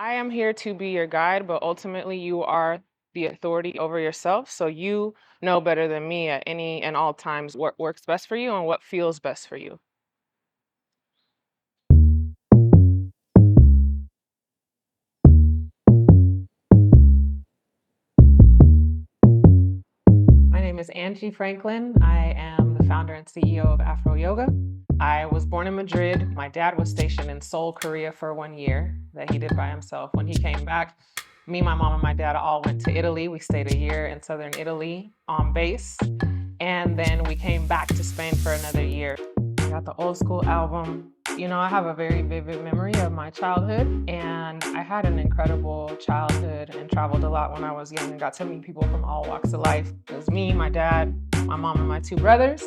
I am here to be your guide, but ultimately you are the authority over yourself. So you know better than me at any and all times what works best for you and what feels best for you. My name is Angie Franklin. I am the founder and CEO of Afro Yoga. I was born in Madrid. My dad was stationed in Seoul, Korea for 1 year that he did by himself. When he came back, me, my mom, and my dad all went to Italy. We stayed a year in southern Italy on base. And then we came back to Spain for another year. I got the old school album. I have a very vivid memory of my childhood, and I had an incredible childhood and traveled a lot when I was young and got to meet people from all walks of life. It was me, my dad, my mom, and my two brothers.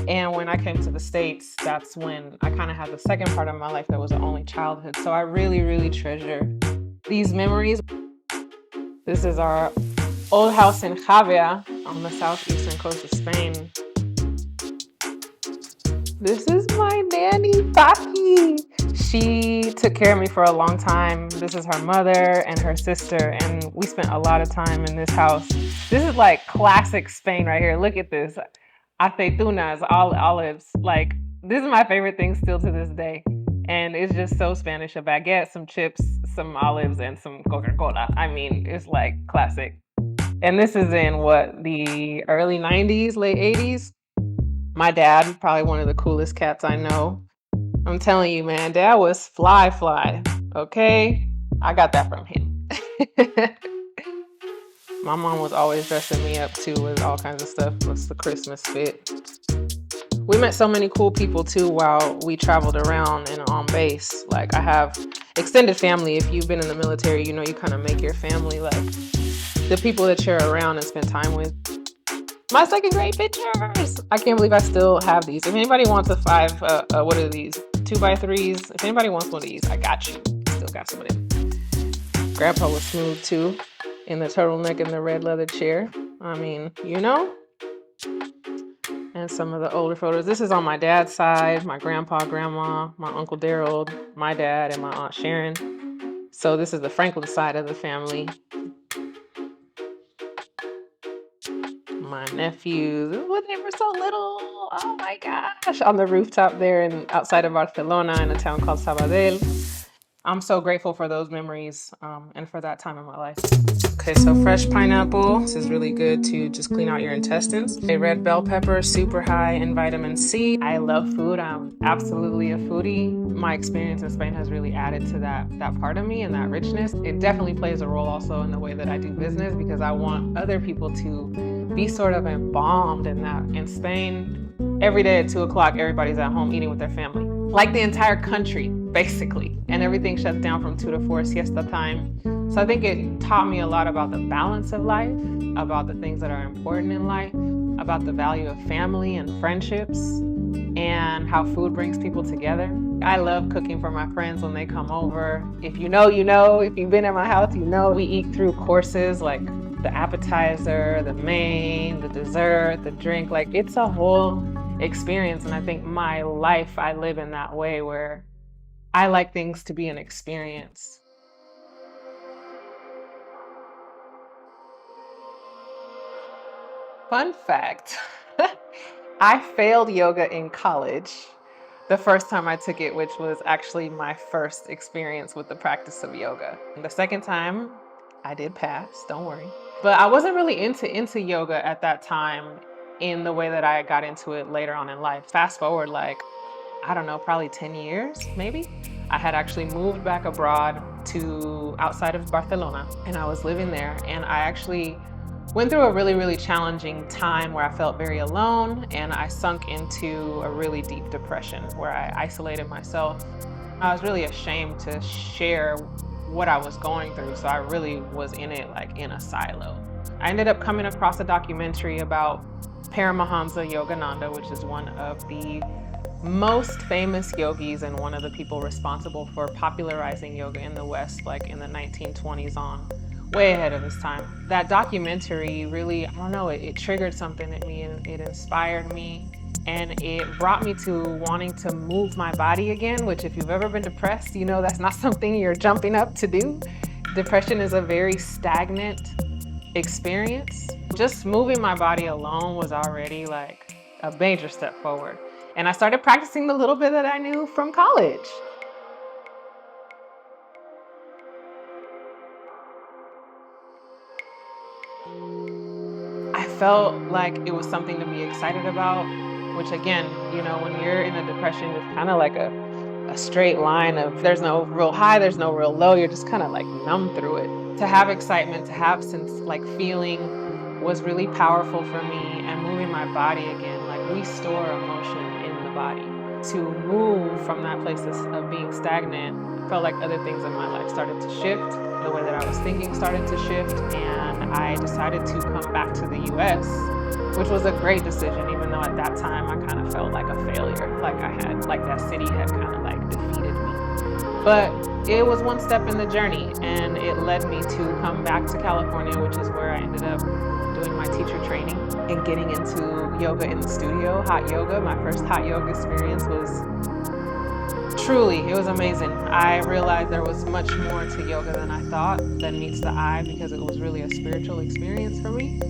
And when I came to the States, that's when I kind of had the second part of my life that was the only childhood. So I really, really treasure these memories. This is our old house in Javea on the southeastern coast of Spain. This is my nanny, Paki. She took care of me for a long time. This is her mother and her sister, and we spent a lot of time in this house. This is like classic Spain right here. Look at this. Aceitunas, olives. Like, this is my favorite thing still to this day. And it's just so Spanish. A baguette, some chips, some olives, and some Coca-Cola. I mean, it's like classic. And this is in the early 90s, late 80s. My dad, probably one of the coolest cats I know. I'm telling you, man, dad was fly, okay? I got that from him. My mom was always dressing me up too with all kinds of stuff. What's the Christmas fit? We met so many cool people too while we traveled around and on base. Like, I have extended family. If you've been in the military, you kind of make your family like the people that you're around and spend time with. My second grade pictures. I can't believe I still have these. If anybody wants a what are these? 2x3s. If anybody wants one of these, I got you. Still got some of them. Grandpa was smooth too, in the turtleneck and the red leather chair. I mean, And some of the older photos. This is on my dad's side, my grandpa, grandma, my Uncle Daryl, my dad, and my Aunt Sharon. So this is the Franklin side of the family. My nephews, when they were so little, oh my gosh, on the rooftop there outside of Barcelona in a town called Sabadell. I'm so grateful for those memories and for that time in my life. Okay, so fresh pineapple. This is really good to just clean out your intestines. A red bell pepper, super high in vitamin C. I love food. I'm absolutely a foodie. My experience in Spain has really added to that part of me and that richness. It definitely plays a role also in the way that I do business because I want other people to be sort of embalmed in that. In Spain, every day at 2 o'clock, everybody's at home eating with their family. Like the entire country, basically. And everything shuts down from 2 to 4 siesta time. So I think it taught me a lot about the balance of life, about the things that are important in life, about the value of family and friendships, and how food brings people together. I love cooking for my friends when they come over. If you know, you know. If you've been at my house, you know. We eat through courses like the appetizer, the main, the dessert, the drink. Like, it's a whole experience. And I think my life, I live in that way where I like things to be an experience. Fun fact, I failed yoga in college the first time I took it, which was actually my first experience with the practice of yoga. And the second time, I did pass, don't worry. But I wasn't really into yoga at that time in the way that I got into it later on in life. Fast forward, I don't know, probably 10 years, maybe. I had actually moved back abroad to outside of Barcelona, and I was living there, and I actually went through a really, really challenging time where I felt very alone, and I sunk into a really deep depression where I isolated myself. I was really ashamed to share what I was going through, so I really was in it like in a silo. I ended up coming across a documentary about Paramahansa Yogananda, which is one of the most famous yogis and one of the people responsible for popularizing yoga in the West, like in the 1920s on, way ahead of his time. That documentary really, I don't know, it triggered something in me and it inspired me. And it brought me to wanting to move my body again, which if you've ever been depressed, you know that's not something you're jumping up to do. Depression is a very stagnant experience. Just moving my body alone was already like a major step forward. And I started practicing the little bit that I knew from college. I felt like it was something to be excited about, which again, when you're in a depression, it's kind of like a straight line of there's no real high, there's no real low. You're just kind of like numb through it. To have excitement, to have sense like feeling was really powerful for me, and moving my body again, like we store emotion in the body. To move from that place of being stagnant, felt like other things in my life started to shift. The way that I was thinking started to shift, and I decided to come back to the US, which was a great decision, even though at that time I kind of felt like a failure, like that city had kind of like defeated me. But it was one step in the journey, and it led me to come back to California, which is where I ended up doing my teacher training and getting into yoga in the studio, hot yoga. My first hot yoga experience was it was amazing. I realized there was much more to yoga than I thought that meets the eye, because it was really a spiritual experience for me.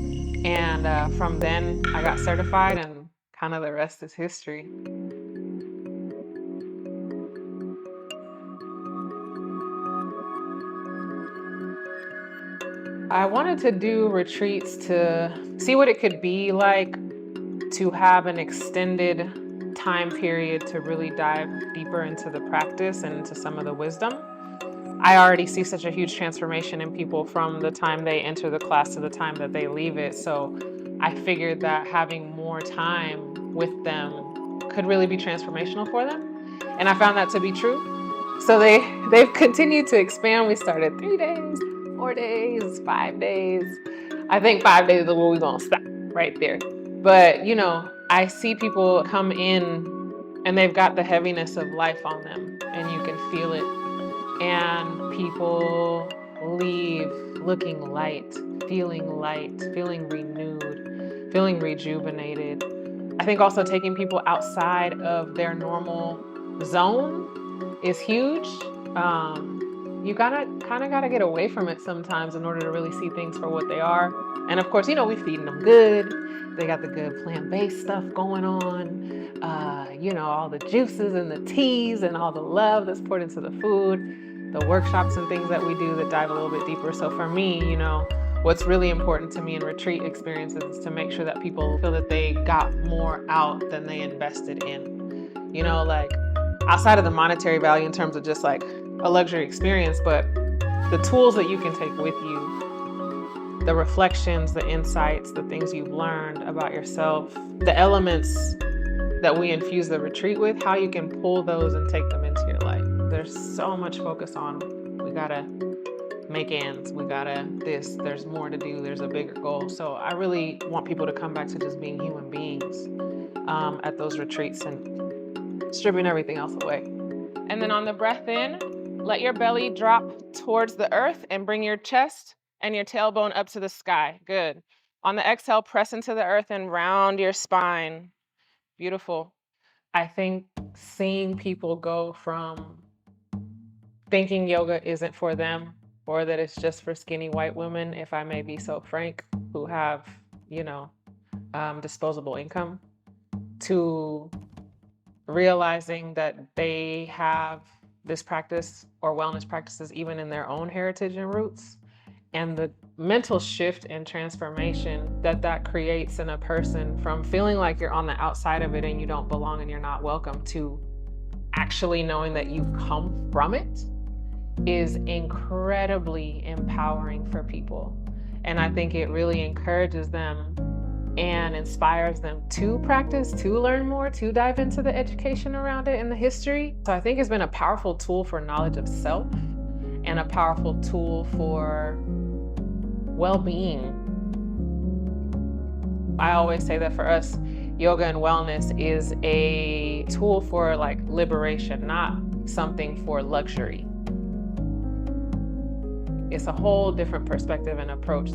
And from then I got certified, and kind of the rest is history. I wanted to do retreats to see what it could be like to have an extended time period to really dive deeper into the practice and into some of the wisdom. I already see such a huge transformation in people from the time they enter the class to the time that they leave it. So I figured that having more time with them could really be transformational for them. And I found that to be true. So they've continued to expand. We started 3 days, 4 days, 5 days. I think 5 days is where we're gonna stop right there. But I see people come in and they've got the heaviness of life on them, and you can feel it. And people leave looking light, feeling renewed, feeling rejuvenated. I think also taking people outside of their normal zone is huge. You gotta get away from it sometimes in order to really see things for what they are. And of course, we feeding them good. They got the good plant-based stuff going on. All the juices and the teas and all the love that's poured into the food, the workshops and things that we do that dive a little bit deeper. So for me, what's really important to me in retreat experiences is to make sure that people feel that they got more out than they invested in. Like outside of the monetary value in terms of just like a luxury experience, but the tools that you can take with you, the reflections, the insights, the things you've learned about yourself, the elements that we infuse the retreat with, how you can pull those and take them into your life. There's so much focus on, we gotta make ends, there's more to do, there's a bigger goal. So I really want people to come back to just being human beings at those retreats and stripping everything else away. And then on the breath in, let your belly drop towards the earth and bring your chest and your tailbone up to the sky. Good. On the exhale, press into the earth and round your spine. Beautiful. I think seeing people go from thinking yoga isn't for them, or that it's just for skinny white women, if I may be so frank, who have, disposable income, to realizing that they have this practice or wellness practices even in their own heritage and roots, and the mental shift and transformation that creates in a person from feeling like you're on the outside of it and you don't belong and you're not welcome, to actually knowing that you come from it, is incredibly empowering for people. And I think it really encourages them and inspires them to practice, to learn more, to dive into the education around it and the history. So I think it's been a powerful tool for knowledge of self and a powerful tool for well-being. I always say that for us, yoga and wellness is a tool for like liberation, not something for luxury. It's a whole different perspective and approach.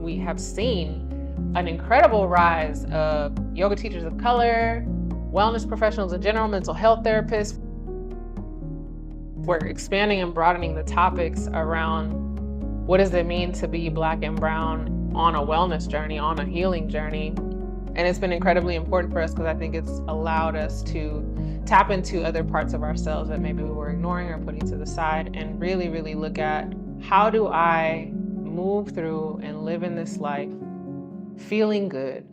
We have seen an incredible rise of yoga teachers of color, wellness professionals in general, mental health therapists. we're expanding and broadening the topics around what does it mean to be Black and brown on a wellness journey, on a healing journey. And it's been incredibly important for us because I think it's allowed us to tap into other parts of ourselves that maybe we were ignoring or putting to the side, and really, really look at, how do I move through and live in this life feeling good,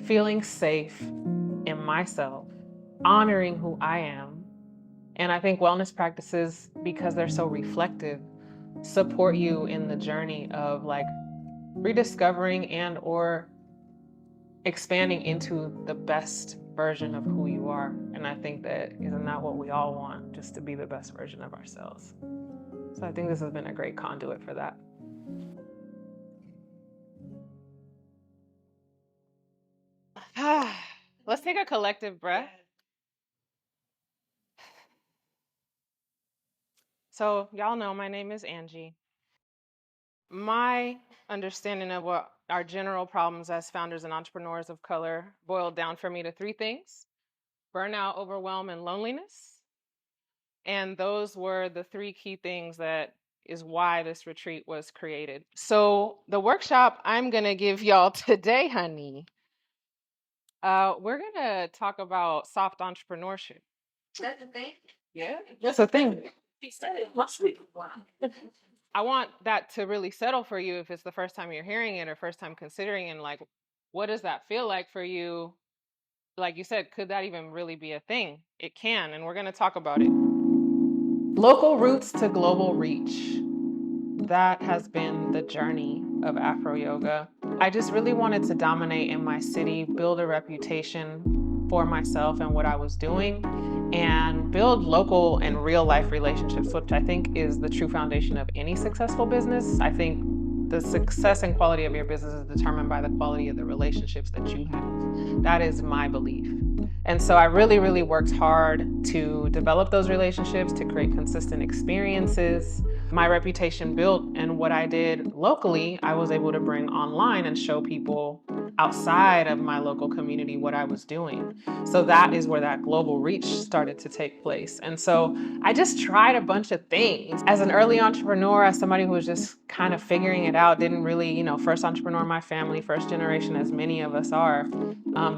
feeling safe in myself, honoring who I am. And I think wellness practices, because they're so reflective, support you in the journey of like rediscovering and or expanding into the best version of who you are. And I think that isn't that what we all want, just to be the best version of ourselves. So I think this has been a great conduit for that. Let's take a collective breath. So y'all know my name is Angie. My understanding of what our general problems as founders and entrepreneurs of color boiled down for me to three things: burnout, overwhelm, and loneliness. And those were the three key things that is why this retreat was created. So the workshop I'm gonna give y'all today, honey, we're gonna talk about soft entrepreneurship. That's a thing? Yeah, that's a thing. She said it must be. Wow. I want that to really settle for you if it's the first time you're hearing it or first time considering, and like, what does that feel like for you? Like you said, could that even really be a thing? It can, and we're going to talk about it. Local roots to global reach. That has been the journey of Afro Yoga. I just really wanted to dominate in my city, build a reputation for myself and what I was doing, and build local and real life relationships, which I think is the true foundation of any successful business. I think the success and quality of your business is determined by the quality of the relationships that you have. That is my belief. And so I really, really worked hard to develop those relationships, to create consistent experiences. My reputation built, and what I did locally, I was able to bring online and show people outside of my local community what I was doing. So that is where that global reach started to take place. And so I just tried a bunch of things. As an early entrepreneur, as somebody who was just kind of figuring it out, didn't really, first entrepreneur in my family, first generation, as many of us are,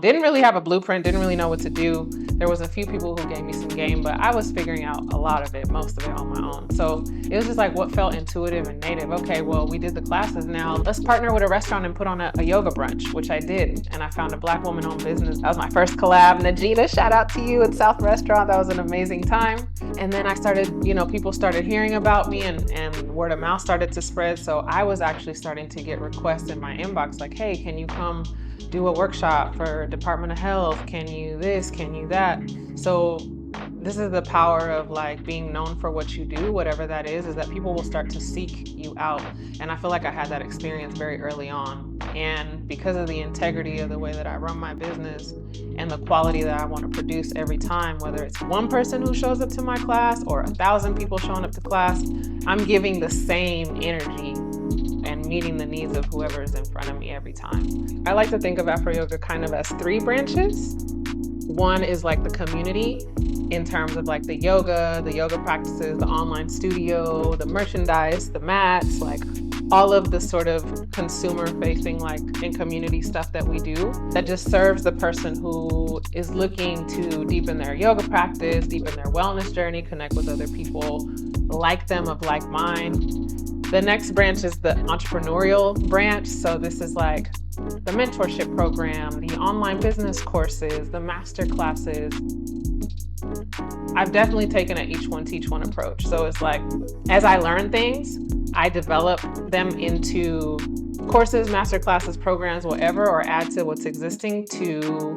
didn't really have a blueprint, didn't really know what to do. There was a few people who gave me some game, but I was figuring out a lot of it, most of it on my own. So it was just like what felt intuitive and native. Okay, well, we did the classes, now let's partner with a restaurant and put on a yoga brunch, which I did. And I found a Black woman-owned business. That was my first collab. Najina, shout out to you at South Restaurant. That was an amazing time. And then I started, people started hearing about me, and word of mouth started to spread. So I was actually starting to get requests in my inbox like, hey, can you come do a workshop for Department of Health? Can you this? Can you that? So this is the power of like being known for what you do, whatever that is that people will start to seek you out. And I feel like I had that experience very early on. And because of the integrity of the way that I run my business and the quality that I want to produce every time, whether it's one person who shows up to my class or 1,000 people showing up to class, I'm giving the same energy and meeting the needs of whoever is in front of me every time. I like to think of Afro Yoga kind of as three branches. One is like the community in terms of like the yoga practices, the online studio, the merchandise, the mats, like all of the sort of consumer facing like and community stuff that we do that just serves the person who is looking to deepen their yoga practice, deepen their wellness journey, connect with other people like them of like mind. The next branch is the entrepreneurial branch. So this is like the mentorship program, the online business courses, the master classes. I've definitely taken an each one teach one approach. So it's like, as I learn things, I develop them into courses, master classes, programs, whatever, or add to what's existing to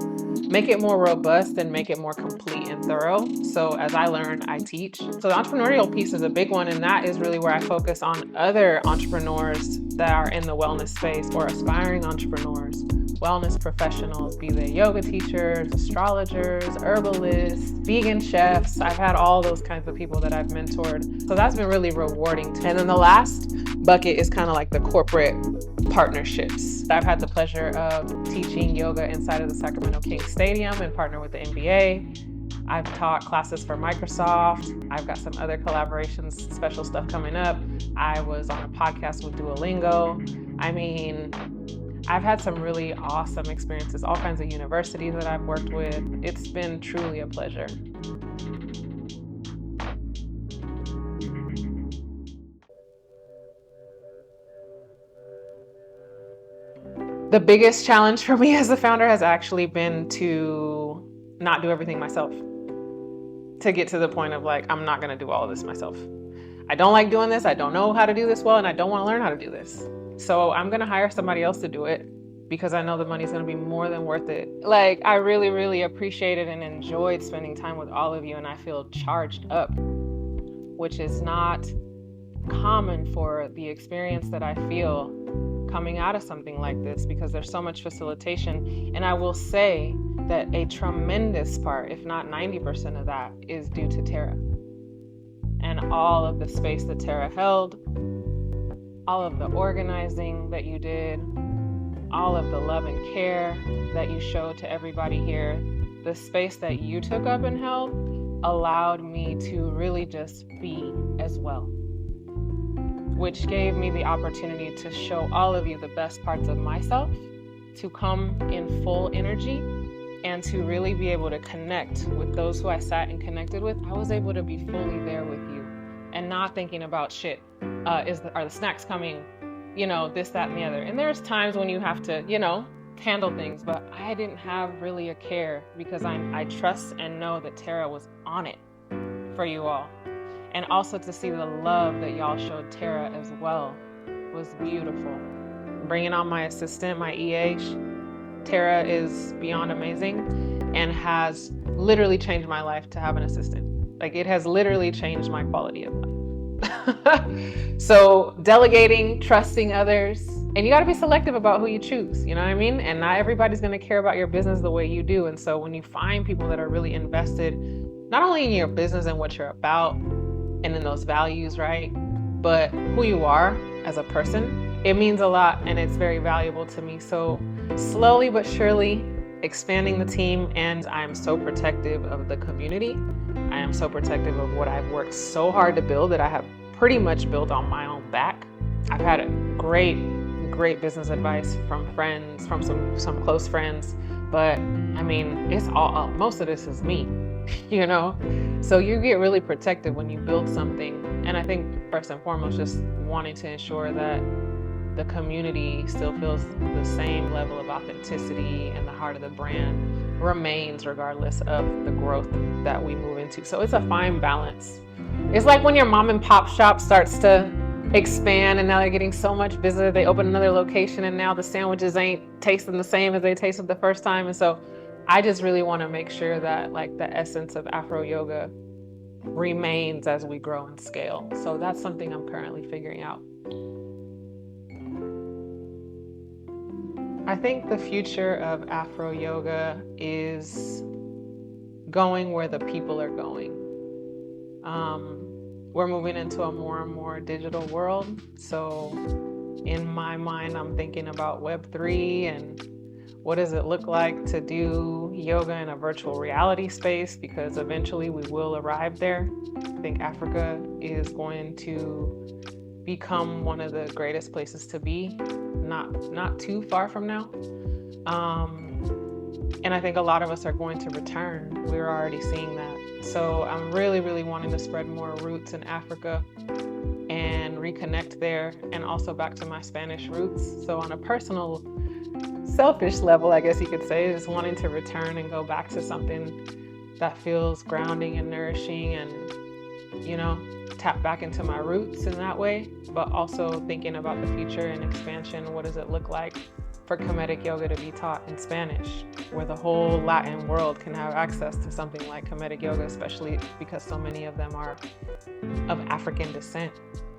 make it more robust and make it more complete and thorough. So as I learn, I teach. So the entrepreneurial piece is a big one, and that is really where I focus on other entrepreneurs that are in the wellness space or aspiring entrepreneurs, wellness professionals, be they yoga teachers, astrologers, herbalists, vegan chefs. I've had all those kinds of people that I've mentored. So that's been really rewarding. And then the last bucket is kind of like the corporate partnerships. I've had the pleasure of teaching yoga inside of the Sacramento Kings Stadium and partner with the NBA. I've taught classes for Microsoft. I've got some other collaborations, special stuff coming up. I was on a podcast with Duolingo. I mean, I've had some really awesome experiences, all kinds of universities that I've worked with. It's been truly a pleasure. The biggest challenge for me as a founder has actually been to not do everything myself. To get to the point of like, I'm not gonna do all of this myself. I don't like doing this, I don't know how to do this well, and I don't wanna learn how to do this. So I'm gonna hire somebody else to do it because I know the money's gonna be more than worth it. Like, I really, really appreciated and enjoyed spending time with all of you, and I feel charged up, which is not common for the experience that I feel coming out of something like this, because there's so much facilitation. And I will say that a tremendous part, if not 90% of that, is due to Tara and all of the space that Tara held, all of the organizing that you did, all of the love and care that you showed to everybody here. The space that you took up and held allowed me to really just be as well, which gave me the opportunity to show all of you the best parts of myself, to come in full energy, and to really be able to connect with those who I sat and connected with. I was able to be fully there with you and not thinking about shit. Are the snacks coming? This, that, and the other. And there's times when you have to, handle things, but I didn't have really a care because I trust and know that Tara was on it for you all. And also to see the love that y'all showed Tara as well was beautiful. Bringing on my assistant, my EA, Tara is beyond amazing and has literally changed my life to have an assistant. Like, it has literally changed my quality of life. So delegating, trusting others, and you got to be selective about who you choose, you know what I mean? And not everybody's going to care about your business the way you do. And so when you find people that are really invested, not only in your business and what you're about and in those values, right, but who you are as a person, it means a lot and it's very valuable to me. So slowly but surely expanding the team, and I am so protective of the community. I am so protective of what I've worked so hard to build, that I have pretty much built on my own back. I've had a great business advice from friends, from some close friends, but I mean, it's all, most of this is me, So you get really protective when you build something. And I think first and foremost, just wanting to ensure that the community still feels the same level of authenticity, and the heart of the brand remains regardless of the growth that we move into. So it's a fine balance. It's like when your mom and pop shop starts to expand and now they're getting so much business, they open another location and now the sandwiches ain't tasting the same as they tasted the first time. And so I just really want to make sure that like the essence of Afro Yoga remains as we grow and scale. So that's something I'm currently figuring out. I think the future of Afro Yoga is going where the people are going. We're moving into a more and more digital world. So in my mind, I'm thinking about Web3 and what does it look like to do yoga in a virtual reality space, because eventually we will arrive there. I think Africa is going to become one of the greatest places to be, not too far from now. And I think a lot of us are going to return. We're already seeing that. So I'm really, really wanting to spread more roots in Africa and reconnect there, and also back to my Spanish roots. So on a personal, selfish level, I guess you could say, just wanting to return and go back to something that feels grounding and nourishing, and, tap back into my roots in that way, but also thinking about the future and expansion. What does it look like for comedic yoga to be taught in Spanish, where the whole Latin world can have access to something like comedic yoga, especially because so many of them are of African descent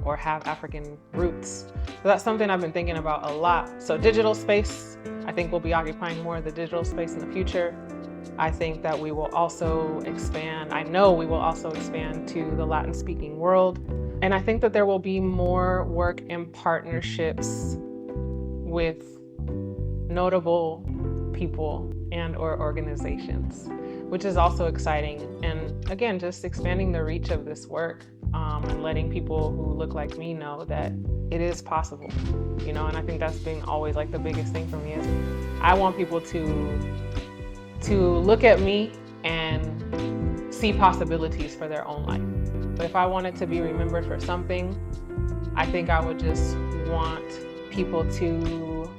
or have African roots. So that's something I've been thinking about a lot. So digital space, I think we'll be occupying more of the digital space in the future. I think that we will also expand. I know we will also expand to the Latin speaking world. And I think that there will be more work and partnerships with notable people and or organizations. which is also exciting. And again, just expanding the reach of this work, and letting people who look like me know that it is possible, you know. And I think that's been always like the biggest thing for me is I want people to look at me and see possibilities for their own life. But if I wanted to be remembered for something, I think I would just want people to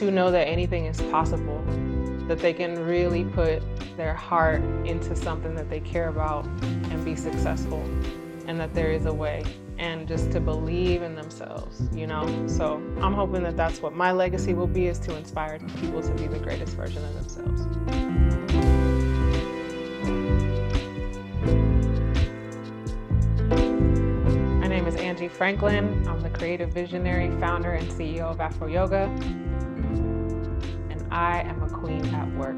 know that anything is possible, that they can really put their heart into something that they care about and be successful, and that there is a way, and just to believe in themselves, you know? So I'm hoping that that's what my legacy will be, is to inspire people to be the greatest version of themselves. My name is Angie Franklin. I'm the creative visionary, founder, and CEO of Afro Yoga. And I am a queen at work.